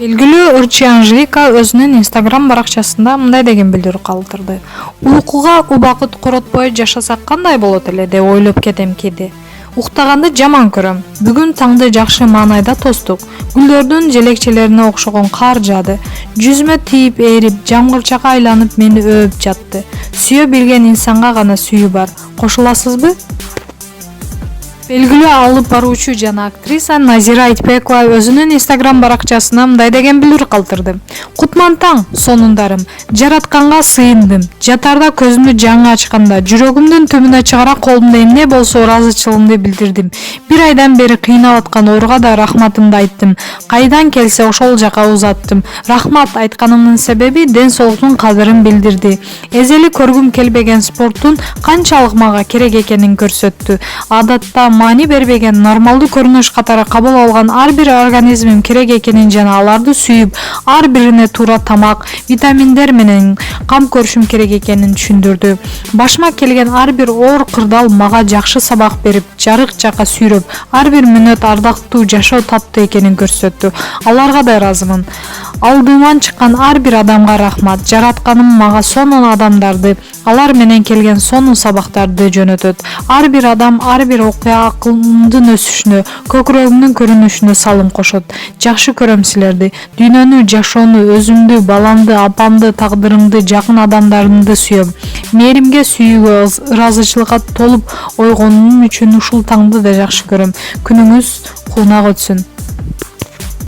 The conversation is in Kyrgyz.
Белгилүү ырчы Анжелика өзүнүн Instagram баракчасында мындай деген билдирүү калтырды. Уйкуга убакыт коротпой жашасак кандай болот эле деп ойлоп кетем кээде. Уктаганды жаман көрөм. Бүгүн таңды жакшы маанайда тостук. Гүлдөрдүн желекчелерине окшогон кар жаады. Жүзүмө тийип ээрип, жамгырчакка айланып мени өөп жатты. Сүйө билген инсанга гана сүйүү бар. Кошуласызбы? Белгилүү алып баруучу жана актриса Назира Айтбекова өзүнүн Instagram баракчасына мындай деген билдирүү калтырды. Кутман таң, сонундарым, жаратканга сыйындым. Жатарда көзүмдү жаңы ачканда, жүрөгүмдүн түбүнө чыгара колумда эмне болсо ыраазычылыгымды билдирдим. Бир айдан бери кыйнап аткан орга да рахматымды айттым. Кайдан келсе ошол жака узаттым. Рахмат айтканымдын себеби ден соолуктун кадырын билдирди. Эзели көргүм келбеген спорттун канчалык мага керек экенин көрсөттү. Адатта маани бербеген нормалдуу көрүнүш катары кабыл алган ар бир организмим керек экенин жана аларды сүйүп, ар бирине туура тамак, витаминдер менен кам көрүшүм керек экенин түшүндүрдү. Башыма келген ар бир оор кырдаал мага жакшы сабак берип, жарык жакка сүйрөп, ар бир мүнөт ардактуу жашоо таттуу экенин көрсөттү. Аларга да ыраазымын. Алдыман чыккан ар бир адамга рахмат. Жаратканым мага сонун адамдарды, алар менен келген сонун сабактарды жөнөтөт. Ар бир адам, ар бир окуя акылымдын өсүшүнө, көкүрөгүмдүн көрүнүшүнө салым кошот. Жакшы көрөм силерди. Дүйнөнү, жашоону, өзүмдү, баламды, апамды, тагдырымды, жакын адамдарымды сүйөм. Мээримге, сүйүүгө, ыраазычылыкка толуп ойгонуум үчүн ушул таңды да жакшы көрөм. Күнүңүз куунак өтсүн.